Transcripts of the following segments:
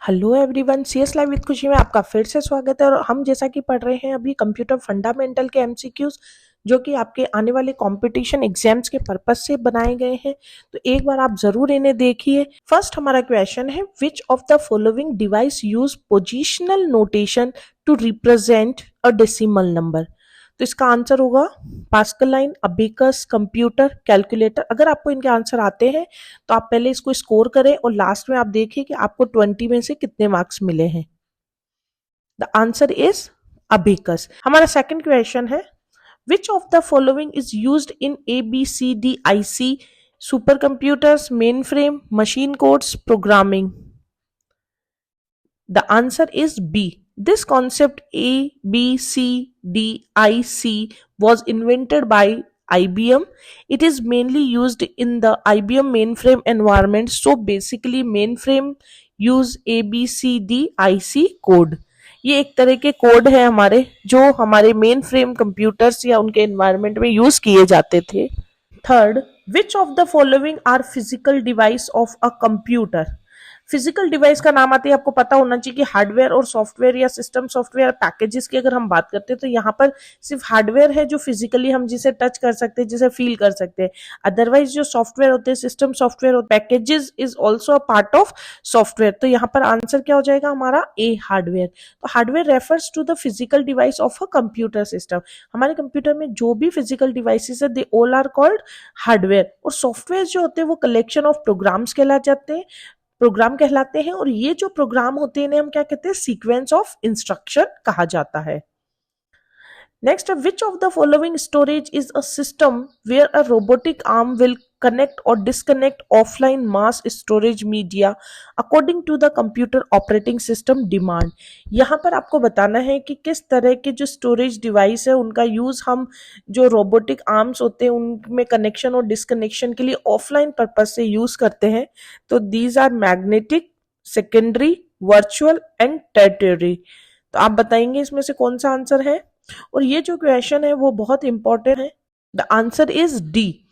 Hello everyone, CS live with खुशी में आपका फिर से स्वागत है। और हम जैसा कि पढ़ रहे हैं अभी कंप्यूटर फंडामेंटल के एमसीक्यूज, जो कि आपके आने वाले कंपटीशन एग्जाम्स के पर्पज से बनाए गए हैं। तो एक बार आप जरूर इन्हें देखिए। फर्स्ट हमारा क्वेश्चन है, which of the following device use positional notation to represent a decimal number. तो इसका आंसर होगा Pascaline, abacus, computer, calculator. अगर आपको इनके आंसर आते हैं तो आप पहले इसको स्कोर करें और लास्ट में आप देखिए कि आपको 20 में से कितने मार्क्स मिले हैं। The answer is abacus. हमारा सेकंड क्वेश्चन है, which of the following is used in ABCDIC super computers, main frame, machine codes, programming. The answer is B. This concept ABCDIC was invented by IBM. It is mainly used in the IBM mainframe environment. So basically mainframe use ABCDIC code. ये एक तरह के code है हमारे, जो हमारे main frame computers या उनके एनवायरनमेंट में यूज किए जाते थे। Third, which of the following are physical device of a computer. Physical device का नाम आते ही आपको पता होना चाहिए कि हार्डवेयर और सॉफ्टवेयर या सिस्टम सॉफ्टवेयर पैकेजेस की अगर हम बात करते हैं तो यहाँ पर सिर्फ हार्डवेयर है जो फिजिकली हम जिसे टच कर सकते हैं, जिसे फील कर सकते हैं। अदरवाइज जो सॉफ्टवेयर होते हैं, सिस्टम सॉफ्टवेयर और packages is also a part of software. तो यहाँ पर आंसर क्या हो जाएगा हमारा, ए हार्डवेयर। तो hardware refers to the physical device of a computer system. हमारे कंप्यूटर में जो भी फिजिकल डिवाइसेस है they all are called hardware. और सॉफ्टवेयर जो होते हैं वो कलेक्शन ऑफ प्रोग्राम्स कहलाते हैं और ये जो प्रोग्राम होते हैं इन्हें हम क्या कहते हैं, सीक्वेंस ऑफ इंस्ट्रक्शन कहा जाता है। Next, which of the following storage is a system where a robotic arm will connect or disconnect offline mass storage media according to the computer operating system demand। यहाँ पर आपको बताना है कि किस तरह के जो स्टोरेज डिवाइस है उनका यूज हम जो रोबोटिक आर्म्स होते हैं उनमें कनेक्शन और डिस्कनेक्शन के लिए ऑफलाइन पर्पज से यूज करते हैं। तो these are magnetic, secondary, virtual and territory. तो आप बताएंगे इसमें से कौन सा आंसर है। और ये जो क्वेश्चन है वो बहुत इंपॉर्टेंट है। The answer is D,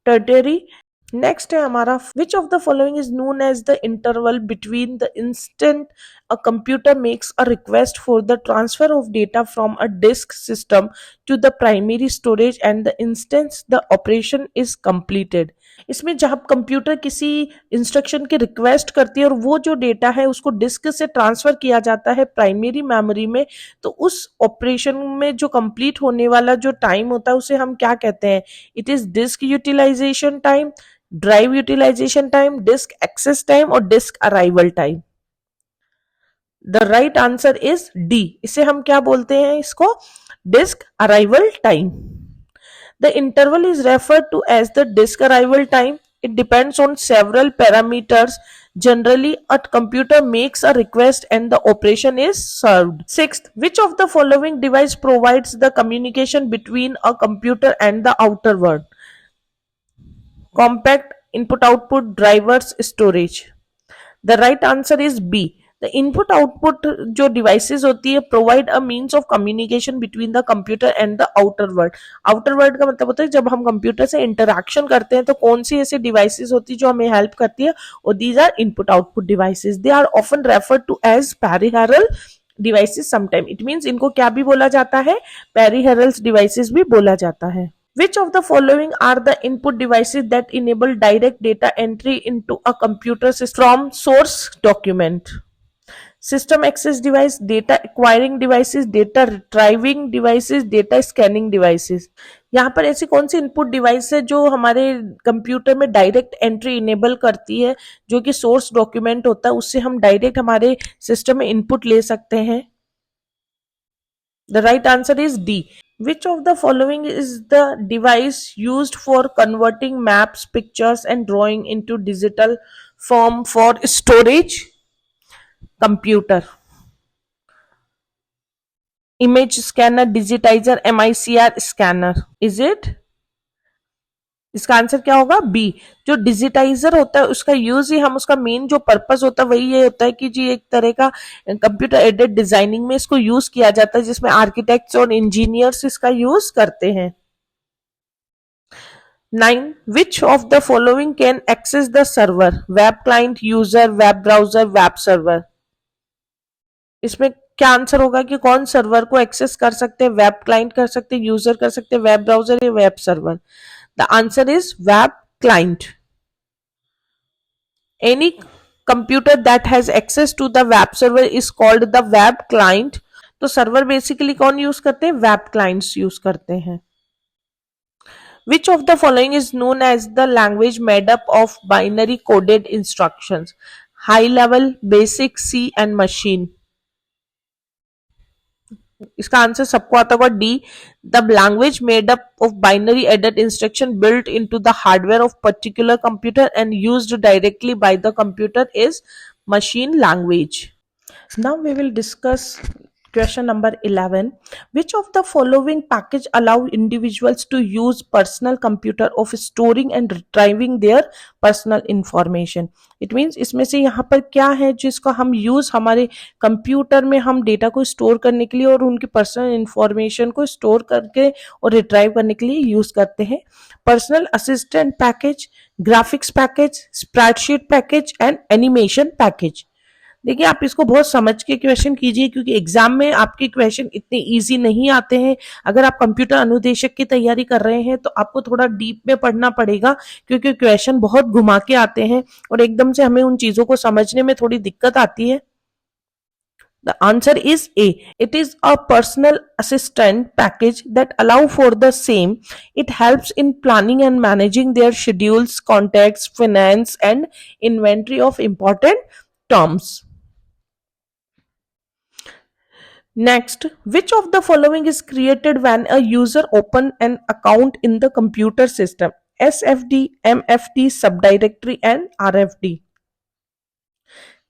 tertiary. Next है हमारा, which of the following is known as the interval between the instant a computer makes a request for the transfer of data from a disk system to the primary storage and the instance the operation is completed. इसमें जब computer किसी instruction की request करती है और वो जो data है उसको डिस्क से ट्रांसफर किया जाता है प्राइमरी मेमोरी में, तो उस ऑपरेशन में जो कंप्लीट होने वाला जो टाइम होता है उसे हम क्या कहते हैं, it is disk utilization time, drive utilization time, disk access time और disk arrival time. The right answer is D. इसे हम क्या बोलते हैं, इसको disk arrival time. The interval is referred to as the disk arrival time. It depends on several parameters. Generally, a computer makes a request and the operation is served. Sixth, which of the following device provides the communication between a computer and the outer world? Compact, input output, drivers, storage. The right answer is B. The input output जो devices होती है provide a means of communication between the computer and the outer world. Outer world का मतलब होता है जब हम computer से इंटरैक्शन करते हैं तो कौन सी ऐसी डिवाइसेस होती है जो हमें हेल्प करती है, और these are input output devices. They are often referred to as peripheral devices sometime. It means इनको क्या भी बोला जाता है, पेरिफेरल्स डिवाइसेस भी बोला जाता है। Which of the following are the input devices that enable direct data entry into a computer system from source document? System access device, data acquiring devices, data retrieving devices, data scanning devices. यहाँ पर ऐसी कौन सी input device है जो हमारे computer में direct entry enable करती है, जो कि सोर्स डॉक्यूमेंट होता है उससे हम डायरेक्ट हमारे सिस्टम में इनपुट ले सकते हैं। The right answer is D. Which of the following is the device used for converting maps, pictures and drawing into digital form for storage? Computer, image scanner, digitizer, MICR scanner. Is it? इसका answer क्या होगा, B. जो digitiser होता है उसका use ही हम, उसका main जो पर्पस होता है वही ये होता है कि जी एक तरह का कंप्यूटर एडेड डिजाइनिंग में इसको यूज किया जाता है, जिसमें आर्किटेक्ट्स और इंजीनियर्स इसका यूज करते हैं। 9. Which of the following can access the server? Web client, user, web browser, web server. इसमें क्या आंसर होगा कि कौन सर्वर को एक्सेस कर सकते हैं? वेब क्लाइंट कर सकते हैं, यूजर कर सकते हैं, वेब ब्राउजर या web server? The answer is web client. Any computer that has access to the web server is called the web client. तो सर्वर बेसिकली कौन यूज करते हैं? वेब क्लाइंट्स यूज करते हैं. Which of the following is known as the language made up of binary coded instructions? High level, basic, C and machine. इसका answer सबको आता होगा D. The language made up of binary added instruction built into the hardware of particular computer and used directly by the computer is machine language. Now we will discuss question number 11. Which of the following package allow individuals to use personal computer of storing and retrieving their personal information? It means इसमें से यहाँ पर क्या है जिसको हम use हमारे computer में हम डेटा को स्टोर करने के लिए और उनकी पर्सनल इंफॉर्मेशन को स्टोर करके और रिट्राइव करने के लिए यूज करते हैं? Personal assistant package, graphics package, spreadsheet package and animation package. देखिए आप इसको बहुत समझ के क्वेश्चन कीजिए क्योंकि एग्जाम में आपके क्वेश्चन इतने इजी नहीं आते हैं. अगर आप कंप्यूटर अनुदेशक की तैयारी कर रहे हैं तो आपको थोड़ा डीप में पढ़ना पड़ेगा क्योंकि क्वेश्चन बहुत घुमा के आते हैं और एकदम से हमें उन चीजों को समझने में थोड़ी दिक्कत आती है. The answer is A. It is a personal assistant package that allow for the same. It helps in planning and managing their schedules, contacts, finance and inventory of important terms. Next, which of the following is created when a user open an account in the computer system? SFD, MFD, subdirectory and RFD.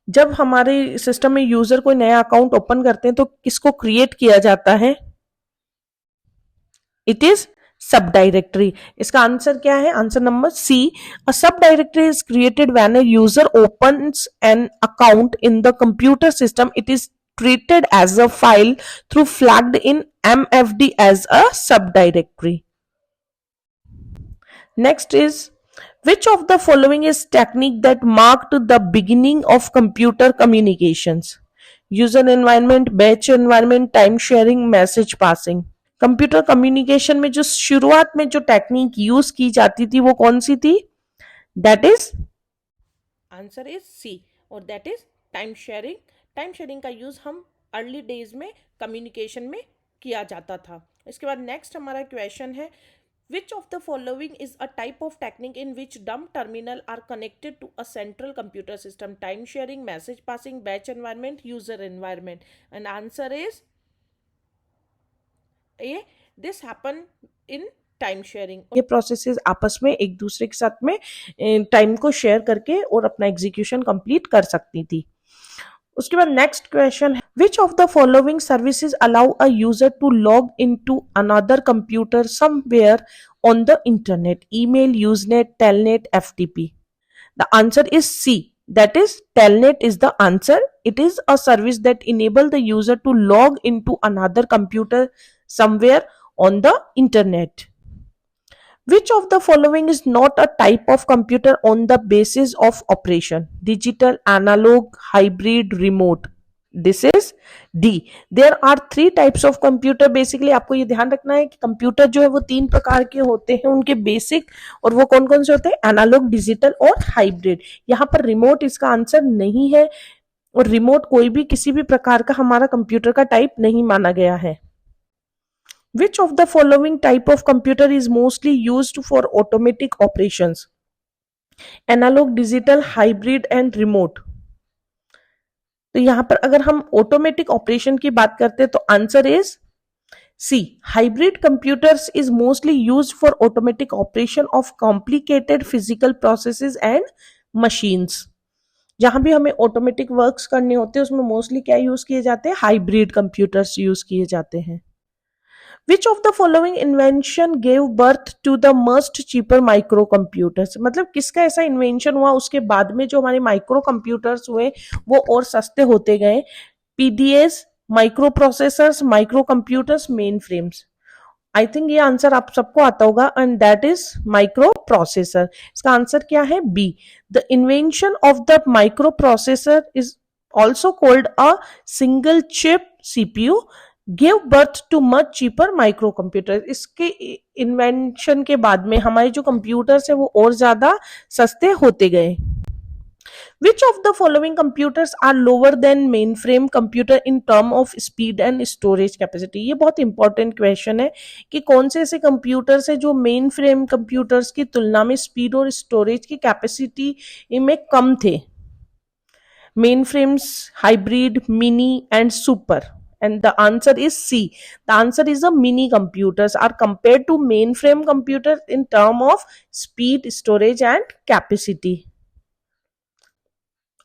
जब हमारे system में user कोई नया account open करते हैं तो किसको create किया जाता है? It is sub directory. इसका आंसर क्या है? Answer number C. A sub directory is created when a user opens an account in the computer system. It is treated as a file through flagged in MFD as a subdirectory. Next is, which of the following is technique that marked the beginning of computer communications? User environment, batch environment, time sharing, message passing. Computer communication में जो शुरुआत में जो technique use की जाती थी वो कौन सी थी? That is answer is C और that is time sharing. Time sharing का यूज हम अर्ली डेज में कम्युनिकेशन में किया जाता था. इसके बाद नेक्स्ट हमारा क्वेश्चन है, which of the following is a type of technique in which dumb terminal are connected to a central computer system? Time sharing, message passing, batch environment, user environment. And answer is A. This happen in time sharing. ये processes आपस में एक दूसरे के साथ में time को share करके और अपना एग्जीक्यूशन कंप्लीट कर सकती थी. उसके बाद नेक्स्ट क्वेश्चन है, which of the following services allow a user to log into another computer somewhere on the internet? Email, Usenet, Telnet, FTP. The answer is C. That is, Telnet is the answer. It is a service that enable the user to log into another computer somewhere on the internet. Which of the following is not a type of computer on the basis of operation? Digital, analog, hybrid, remote. This is D. There are three types of computer. Basically आपको ये ध्यान रखना है कि computer जो है वो तीन प्रकार के होते हैं, उनके बेसिक, और वो कौन कौन से होते हैं? एनालॉग, डिजिटल और हाइब्रिड. यहाँ पर रिमोट इसका आंसर नहीं है और रिमोट कोई भी किसी भी प्रकार का हमारा कंप्यूटर का टाइप नहीं माना गया है. Which of the following type of computer is mostly used for automatic operations? Analog, digital, hybrid and remote. तो यहां पर अगर हम ऑटोमेटिक ऑपरेशन की बात करते हैं तो answer is C. Hybrid computers is mostly used for automatic operation of complicated physical processes and machines. जहां भी हमें ऑटोमेटिक वर्क्स करने होते हैं उसमें मोस्टली क्या यूज किए जाते हैं? हाइब्रिड कंप्यूटर्स यूज किए जाते हैं. Which of the following invention gave birth to the most cheaper microcomputers? मतलब किसका ऐसा इन्वेंशन हुआ उसके बाद में जो हमारे माइक्रो कंप्यूटर्स हुए वो और सस्ते होते गए? PDS, microprocessors, microcomputers, mainframes. I think ये आंसर आप सबको आता होगा and that is microprocessor. इसका आंसर क्या है? B. The invention of the microprocessor is also called a single chip CPU, gave birth to much cheaper microcomputers. इसके invention के बाद में हमारे जो कंप्यूटर्स है वो और ज्यादा सस्ते होते गए. Which of the following computers are lower than mainframe computer in term of speed and storage capacity? ये बहुत इंपॉर्टेंट क्वेश्चन है कि कौन से ऐसे कंप्यूटर्स है जो मेन फ्रेम कंप्यूटर्स की तुलना में स्पीड और स्टोरेज की कैपेसिटी में कम थे. Main frames, hybrid, mini and super. And the answer is C. The answer is the mini computers are compared to mainframe computers in term of speed, storage and capacity.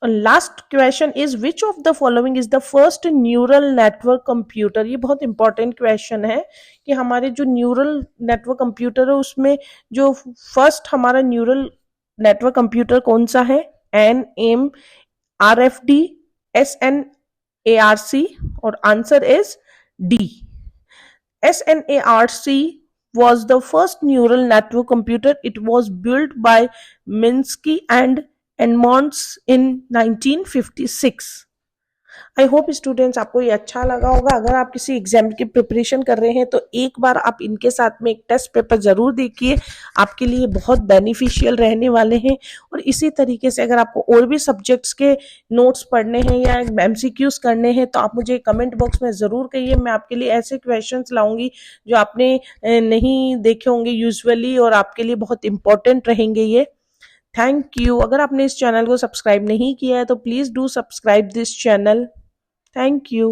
Last question is which of the following is the first neural network computer. ये बहुत important question है कि हमारे जो neural network computer है उसमें जो first हमारा न्यूरल नेटवर्क कंप्यूटर कौन सा है. NMRFD, SNARC, और answer is D. SNARC was the first neural network computer. It was built by Minsky and Edmonds in 1956. I hope students आपको ये अच्छा लगा होगा. अगर आप किसी एग्जाम की प्रिपरेशन कर रहे हैं तो एक बार आप इनके साथ में एक टेस्ट पेपर जरूर देखिए, आपके लिए बहुत बेनिफिशियल रहने वाले हैं. और इसी तरीके से अगर आपको और भी सब्जेक्ट्स के नोट्स पढ़ने हैं या MCQs करने हैं तो आप मुझे कमेंट बॉक्स में ज़रूर कहिए. मैं आपके लिए ऐसे क्वेश्चंस लाऊंगी जो आपने नहीं देखे होंगे यूजुअली और आपके लिए बहुत इंपॉर्टेंट रहेंगे ये. Thank you. अगर आपने इस चैनल को सब्सक्राइब नहीं किया है तो please do subscribe this channel. Thank you.